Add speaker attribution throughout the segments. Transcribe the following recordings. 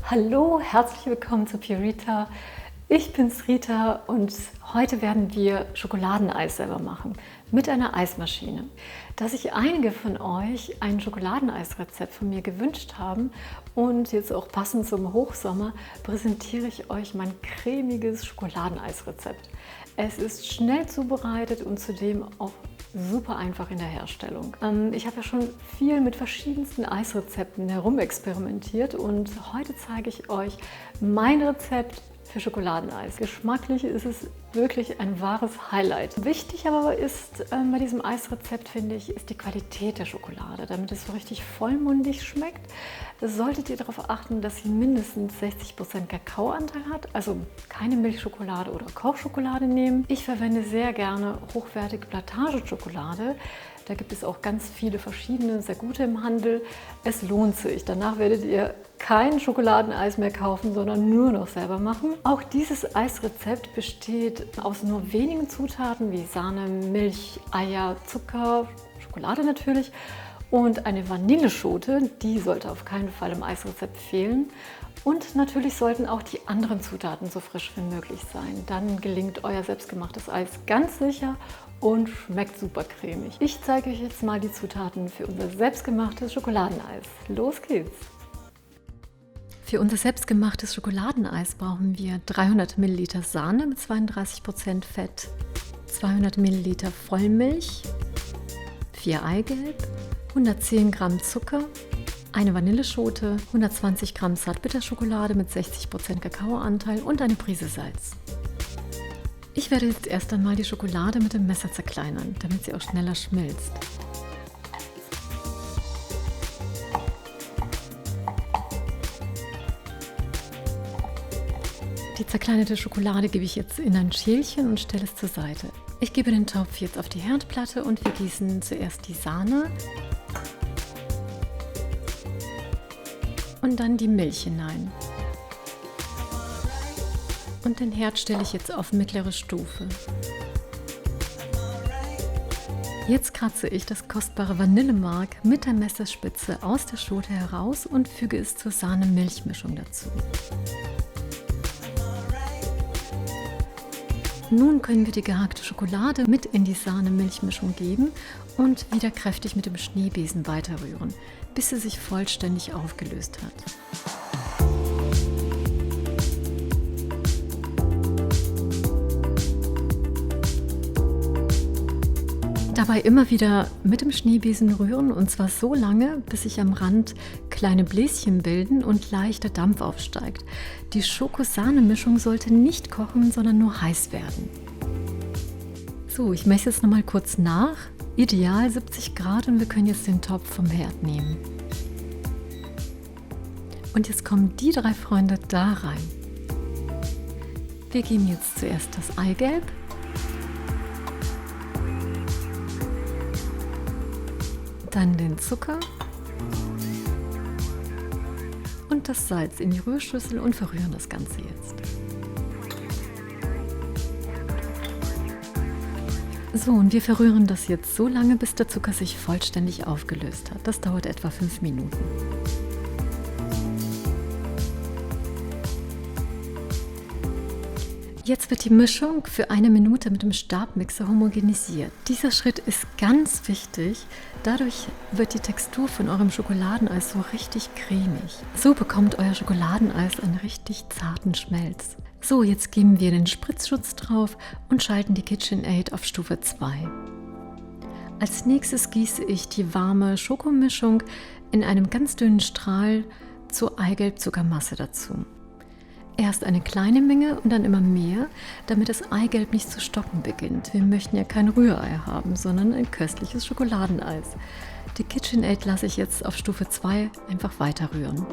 Speaker 1: Hallo, herzlich willkommen zu Purita. Ich bin's Rita und heute werden wir Schokoladeneis selber machen mit einer Eismaschine. Da sich einige von euch ein Schokoladeneisrezept von mir gewünscht haben und jetzt auch passend zum Hochsommer, präsentiere ich euch mein cremiges Schokoladeneisrezept. Es ist schnell zubereitet und zudem auch super einfach in der Herstellung. Ich habe ja schon viel mit verschiedensten Eisrezepten herumexperimentiert und heute zeige ich euch mein Rezept für Schokoladeneis. Geschmacklich ist es wirklich ein wahres Highlight. Wichtig aber ist bei diesem Eisrezept, finde ich, ist die Qualität der Schokolade. Damit es so richtig vollmundig schmeckt, solltet ihr darauf achten, dass sie mindestens 60% Kakaoanteil hat, also keine Milchschokolade oder Kochschokolade nehmen. Ich verwende sehr gerne hochwertige Plantage-Schokolade. Da gibt es auch ganz viele verschiedene, sehr gute im Handel. Es lohnt sich. Danach werdet ihr kein Schokoladeneis mehr kaufen, sondern nur noch selber machen. Auch dieses Eisrezept besteht aus nur wenigen Zutaten wie Sahne, Milch, Eier, Zucker, Schokolade natürlich und eine Vanilleschote. Die sollte auf keinen Fall im Eisrezept fehlen. Und natürlich sollten auch die anderen Zutaten so frisch wie möglich sein. Dann gelingt euer selbstgemachtes Eis ganz sicher und schmeckt super cremig. Ich zeige euch jetzt mal die Zutaten für unser selbstgemachtes Schokoladeneis. Los geht's! Für unser selbstgemachtes Schokoladeneis brauchen wir 300 ml Sahne mit 32% Fett, 200 ml Vollmilch, 4 Eigelb, 110 Gramm Zucker, eine Vanilleschote, 120 Gramm Zartbitterschokolade mit 60% Kakaoanteil und eine Prise Salz. Ich werde jetzt erst einmal die Schokolade mit dem Messer zerkleinern, damit sie auch schneller schmilzt. Die zerkleinerte Schokolade gebe ich jetzt in ein Schälchen und stelle es zur Seite. Ich gebe den Topf jetzt auf die Herdplatte und wir gießen zuerst die Sahne und dann die Milch hinein. Und den Herd stelle ich jetzt auf mittlere Stufe. Jetzt kratze ich das kostbare Vanillemark mit der Messerspitze aus der Schote heraus und füge es zur Sahne-Milch-Mischung dazu. Nun können wir die gehackte Schokolade mit in die Sahne-Milch-Mischung geben und wieder kräftig mit dem Schneebesen weiterrühren, bis sie sich vollständig aufgelöst hat. Dabei immer wieder mit dem Schneebesen rühren und zwar so lange, bis sich am Rand kleine Bläschen bilden und leichter Dampf aufsteigt. Die Schoko-Sahne-Mischung sollte nicht kochen, sondern nur heiß werden. So, ich messe jetzt nochmal kurz nach. Ideal 70 Grad und wir können jetzt den Topf vom Herd nehmen. Und jetzt kommen die 3 Freunde da rein. Wir geben jetzt zuerst das Eigelb. Dann den Zucker und das Salz in die Rührschüssel und verrühren das Ganze jetzt. So, und wir verrühren das jetzt so lange, bis der Zucker sich vollständig aufgelöst hat. Das dauert etwa 5 Minuten. Jetzt wird die Mischung für 1 Minute mit dem Stabmixer homogenisiert. Dieser Schritt ist ganz wichtig, dadurch wird die Textur von eurem Schokoladeneis so richtig cremig. So bekommt euer Schokoladeneis einen richtig zarten Schmelz. So, jetzt geben wir den Spritzschutz drauf und schalten die KitchenAid auf Stufe 2. Als nächstes gieße ich die warme Schokomischung in einem ganz dünnen Strahl zur Eigelb-Zuckermasse dazu. Erst eine kleine Menge und dann immer mehr, damit das Eigelb nicht zu stocken beginnt. Wir möchten ja kein Rührei haben, sondern ein köstliches Schokoladeneis. Die KitchenAid lasse ich jetzt auf Stufe 2 einfach weiter rühren.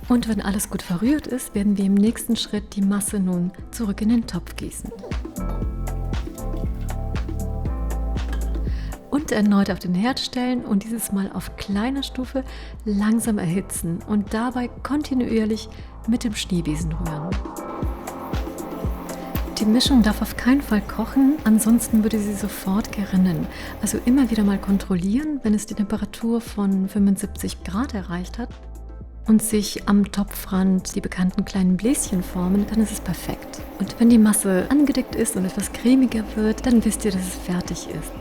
Speaker 1: Und wenn alles gut verrührt ist, werden wir im nächsten Schritt die Masse nun zurück in den Topf gießen. Und Bitte erneut auf den Herd stellen und dieses Mal auf kleiner Stufe langsam erhitzen und dabei kontinuierlich mit dem Schneebesen rühren. Die Mischung darf auf keinen Fall kochen, ansonsten würde sie sofort gerinnen. Also immer wieder mal kontrollieren, wenn es die Temperatur von 75 Grad erreicht hat und sich am Topfrand die bekannten kleinen Bläschen formen, dann ist es perfekt. Und wenn die Masse angedickt ist und etwas cremiger wird, dann wisst ihr, dass es fertig ist.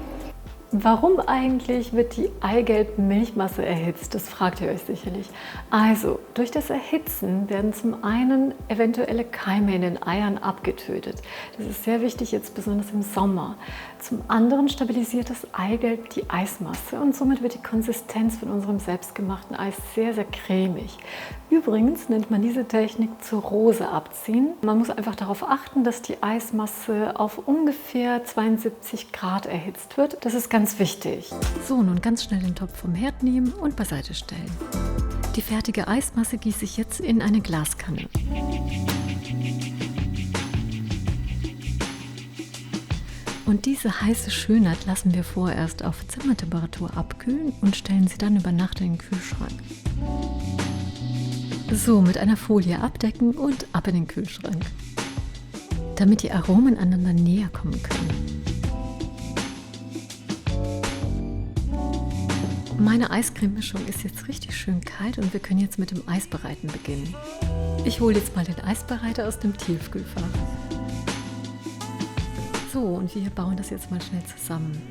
Speaker 1: Warum eigentlich wird die Eigelb-Milchmasse erhitzt? Das fragt ihr euch sicherlich. Also, durch das Erhitzen werden zum einen eventuelle Keime in den Eiern abgetötet. Das ist sehr wichtig, jetzt besonders im Sommer. Zum anderen stabilisiert das Eigelb die Eismasse und somit wird die Konsistenz von unserem selbstgemachten Eis sehr, sehr cremig. Übrigens nennt man diese Technik zur Rose abziehen. Man muss einfach darauf achten, dass die Eismasse auf ungefähr 72 Grad erhitzt wird. Das ist ganz wichtig. So, nun ganz schnell den Topf vom Herd nehmen und beiseite stellen. Die fertige Eismasse gieße ich jetzt in eine Glaskanne. Und diese heiße Schönheit lassen wir vorerst auf Zimmertemperatur abkühlen und stellen sie dann über Nacht in den Kühlschrank. So, mit einer Folie abdecken und ab in den Kühlschrank, damit die Aromen einander näher kommen können. Meine Eiscrememischung ist jetzt richtig schön kalt und wir können jetzt mit dem Eisbereiten beginnen. Ich hole jetzt mal den Eisbereiter aus dem Tiefkühlfach. So, und wir bauen das jetzt mal schnell zusammen.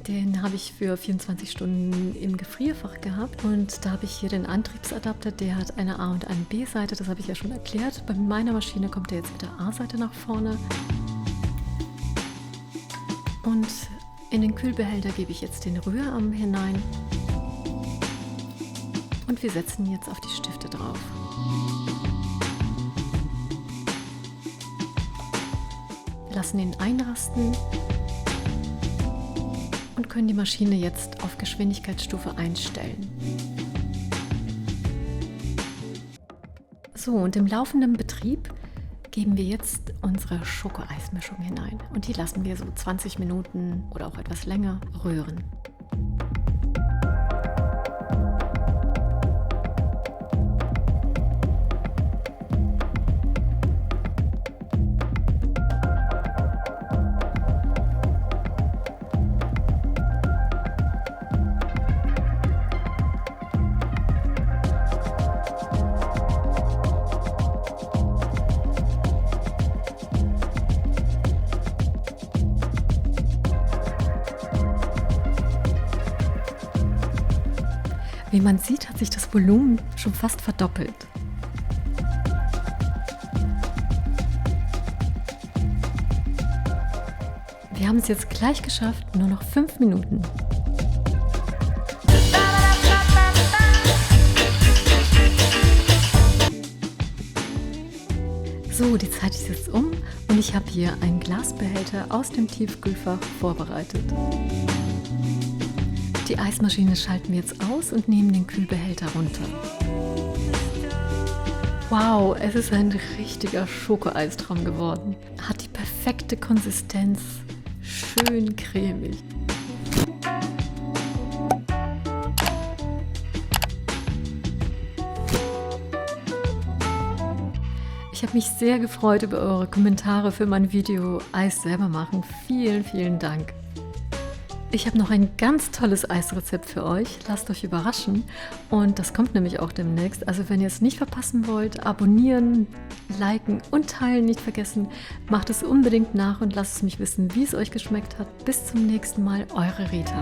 Speaker 1: Den habe ich für 24 Stunden im Gefrierfach gehabt und da habe ich hier den Antriebsadapter, der hat eine A- und eine B-Seite, das habe ich ja schon erklärt. Bei meiner Maschine kommt er jetzt mit der A-Seite nach vorne. Und in den Kühlbehälter gebe ich jetzt den Rührarm hinein und wir setzen jetzt auf die Stifte drauf. Wir lassen ihn einrasten und können die Maschine jetzt auf Geschwindigkeitsstufe einstellen. So, und im laufenden Betrieb geben wir jetzt unsere Schokoeismischung hinein und die lassen wir so 20 Minuten oder auch etwas länger rühren. Wie man sieht, hat sich das Volumen schon fast verdoppelt. Wir haben es jetzt gleich geschafft, nur noch 5 Minuten. So, die Zeit ist jetzt um und ich habe hier einen Glasbehälter aus dem Tiefkühlfach vorbereitet. Die Eismaschine schalten wir jetzt aus und nehmen den Kühlbehälter runter. Wow, es ist ein richtiger Schokoeistraum geworden. Hat die perfekte Konsistenz, schön cremig. Ich habe mich sehr gefreut über eure Kommentare für mein Video Eis selber machen. Vielen, vielen Dank. Ich habe noch ein ganz tolles Eisrezept für euch. Lasst euch überraschen. Und das kommt nämlich auch demnächst. Also wenn ihr es nicht verpassen wollt, abonnieren, liken und teilen nicht vergessen. Macht es unbedingt nach und lasst es mich wissen, wie es euch geschmeckt hat. Bis zum nächsten Mal, eure Rita.